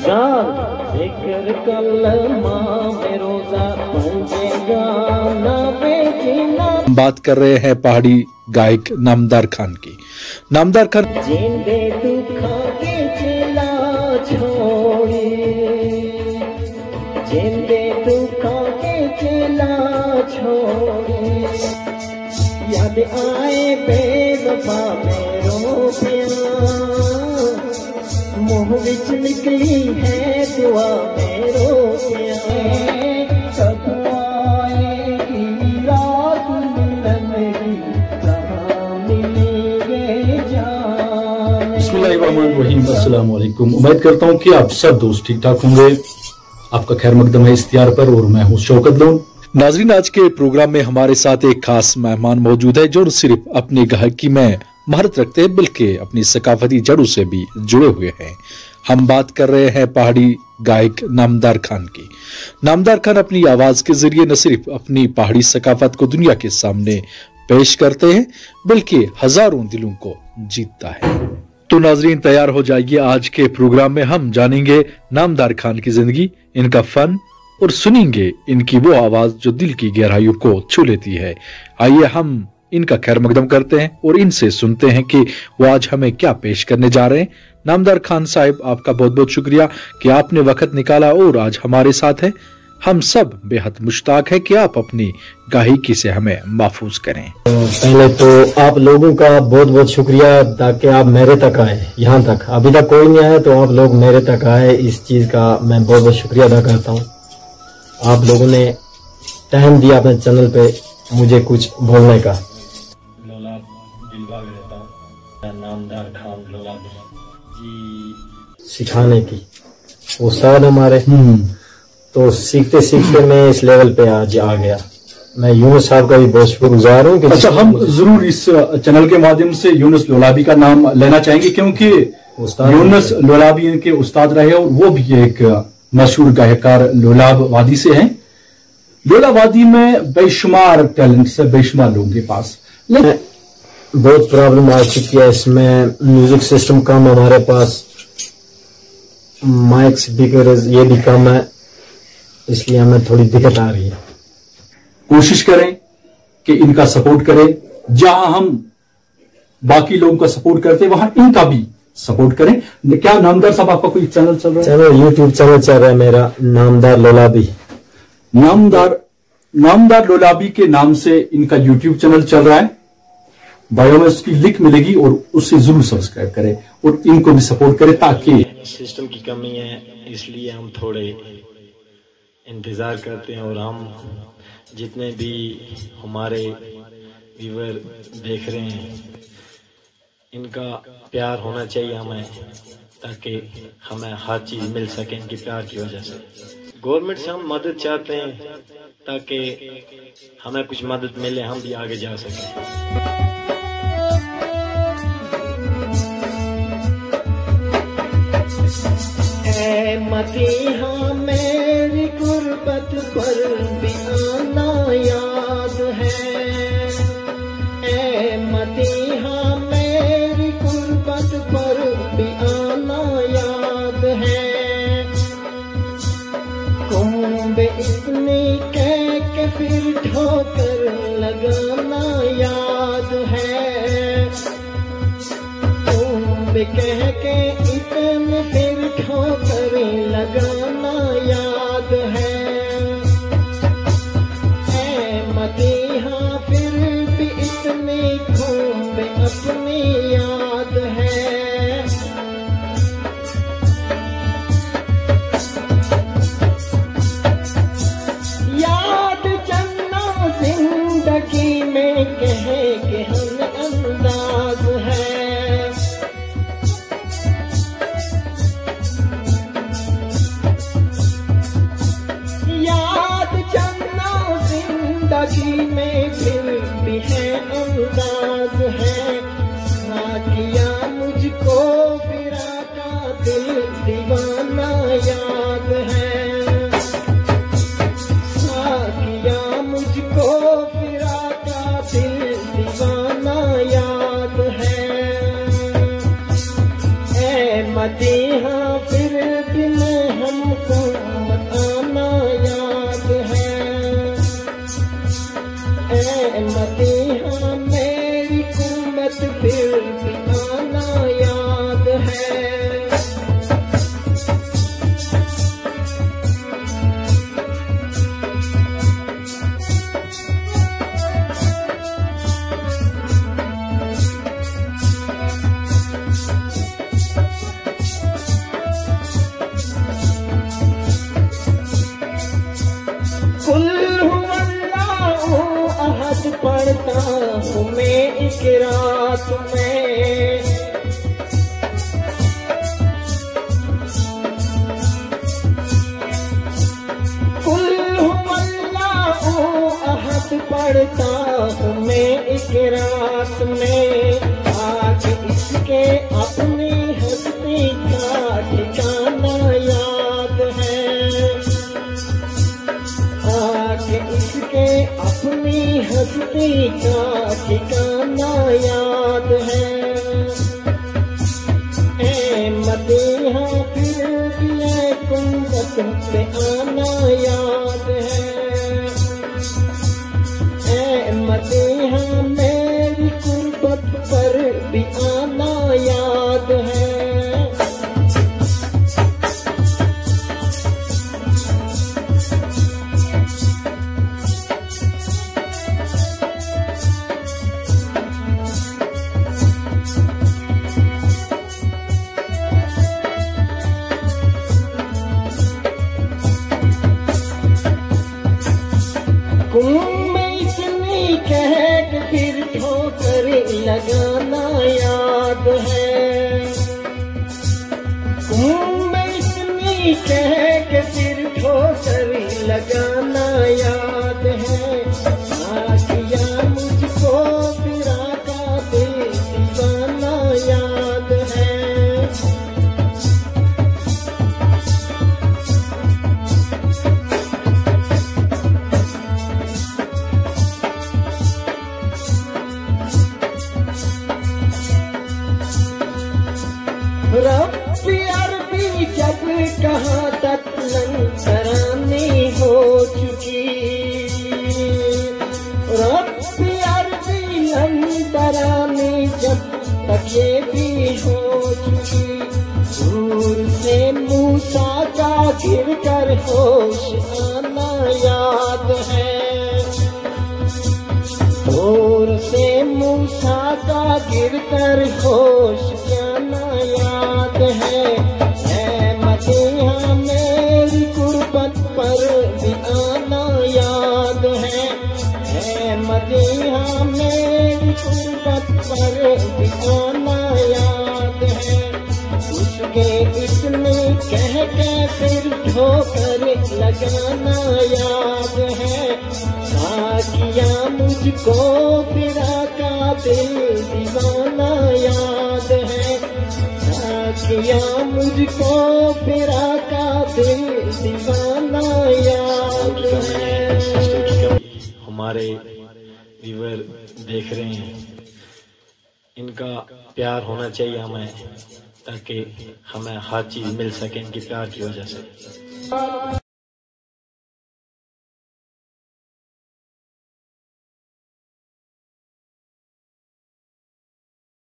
जिक्र कलमा में रोजा बंजेगा ना बेचीना। बात कर रहे हैं पहाड़ी गायक नामदार खान की। नामदार खान जिंदे दुखा के चिला छोड़ी, जिंदे दुखा के चिला छोड़ी, याद आए बेवफा मेरो प्यार, मुँह विच निकली है दुआ मेरो प्यार, कब आएगी रात मिलन की, कहाँ मिलेंगे जान। बिस्मिल्लाहिर्रहमानिर्रहीम, अस्सलाम वालेकुम। उम्मीद करता हूँ कि आप सब दोस्त ठीक ठाक होंगे। आपका खैर मकदम है इख्तियार पर और मैं हूँ शौकत लोन। नाजरीन, आज के प्रोग्राम में हमारे साथ एक खास मेहमान मौजूद है जो सिर्फ अपनी गायकी में महारत रखते हैं बल्कि अपनी सकाफती जड़ों से भी जुड़े हुए हैं। हम बात कर रहे हैं पहाड़ी गायक नामदार खान की। नामदार खान अपनी आवाज के जरिए न सिर्फ अपनी पहाड़ी सकाफत को दुनिया के सामने पेश करते हैं बल्कि हजारों दिलों को जीतता है। तो नाजरीन तैयार हो जाइए, आज के प्रोग्राम में हम जानेंगे नामदार खान की जिंदगी, इनका फन और सुनेंगे इनकी वो आवाज जो दिल की गहराइयों को छू लेती है। आइए हम इनका खैर मकदम करते हैं और इनसे सुनते हैं कि वो आज हमें क्या पेश करने जा रहे हैं। नामदार खान साहिब, आपका बहुत बहुत शुक्रिया कि आपने वक्त निकाला और आज हमारे साथ हैं। हम सब बेहद मुश्ताक है कि आप अपनी गायकी से हमें महफूज करें। पहले तो आप लोगों का बहुत बहुत शुक्रिया ताकि आप मेरे तक आए, यहाँ तक अभी तक कोई नहीं आया तो आप लोग मेरे तक आए, इस चीज का मैं बहुत बहुत शुक्रिया अदा करता हूँ। आप लोगों ने टाइम दिया अपने चैनल पे मुझे कुछ बोलने का। नामदार खान जी सिखाने की वो सर हमारे, तो सीखते सीखते मैं इस लेवल पे आज आ गया। मैं यूनुस साहब का भी बहुत शुक्रगुजार हूँ। अच्छा, हम जरूर इस चैनल के माध्यम से यूनुस लोलाबी का नाम लेना चाहेंगे क्योंकि यूनुस लोलाबी इनके उस्ताद रहे और वो भी एक मशहूर गायकार लोलाब वादी से हैं। लोलाब वादी में बेशुमार टैलेंट से बेशुमार लोगों के पास बहुत प्रॉब्लम आ चुकी है इसमें। म्यूजिक सिस्टम कम है हमारे पास, माइक स्पीकर ये भी कम है, इसलिए हमें थोड़ी दिक्कत आ रही है। कोशिश करें कि इनका सपोर्ट करें, जहां हम बाकी लोगों का सपोर्ट करते हैं वहां इनका भी सपोर्ट करें। क्या नामदार साहब आपका कोई चैनल चल रहा है? चलो यूट्यूब चैनल चल रहा है मेरा, नामदार लोलाबी। नामदार लोलाबी के नाम से इनका यूट्यूब चैनल चल रहा है। बायो में उसकी लिंक मिलेगी और उससे जरूर सब्सक्राइब करें और इनको भी सपोर्ट करें ताकि सिस्टम की कमी है इसलिए हम थोड़े इंतजार करते हैं और हम जितने भी हमारे व्यूअर देख रहे हैं इनका प्यार होना चाहिए हमें, ताकि हमें हर चीज मिल सके इनके प्यार की वजह से। गवर्नमेंट से हम मदद चाहते हैं ताकि हमें कुछ मदद मिले, हम भी आगे जा सकें। मदीहा मेरी गुर्बत पर भी आना याद है, ए मदीहा मेरी गुर्बत पर भी आना याद है। कुंबे इतनी कह के फिर ठोकर लगाना याद है, कुंबे कह के इतने फिर ठोकर लगाना याद है। ऐ मदीहा फिर भी इतनी घूमे अपनी याद है। याद चन्ना जिंदगी में कहे के हम अंदाज है। जिंदगी में फिर भी है अंदाज है। साकिया मुझको फिरा का दिल दीवाना याद है, साकिया मुझको फिरा का दिल दीवाना याद है। ऐ मदीहा फिर भी है। अहद पढ़ता हूँ मैं एक रात में, कुल हुवल्लाहु अहद पढ़ता हूँ मैं एक रात में। आज इसके अपनी हस्ती का ठिकाना याद है, आके इसके अपनी हस्ती का ठिकाना याद है। ए मदीहा फिर भी कुंवत पे आना याद है, ए मदीहा मेरी कुर्बत पर भी आना याद है। में इतनी कह के फिर ठोकर लगाना याद है, में इतनी कह के फिर ठोकर लगाना याद है। आखिया मुझको फिरा का दिल दीवाना याद है। रब्बी अरबी जब कहाँ तक लंतरानी हो चुकी, रब्बी अरबी लंतरानी जब तक ये भी हो चुकी। दूर से मूसा का गिर कर होश आना याद है, दूर से मूसा का गिर कर होश आना याद है। ऐ मदीहा मेरी कुर्बत पर भी आना याद है, ऐ मदीहा मेरी कुर्बत पर भी आना याद है। उसके इतने कह के फिर ठोकर लगाना याद है। साकिया मुझको फिरा का दिल दीवाना याद है, साकिया मुझको फिरा का दिल दीवाना याद है। हमारे व्यूअर देख रहे हैं, इनका प्यार होना चाहिए हमें, ताकि हमें हर चीज मिल सके इनके प्यार की वजह से।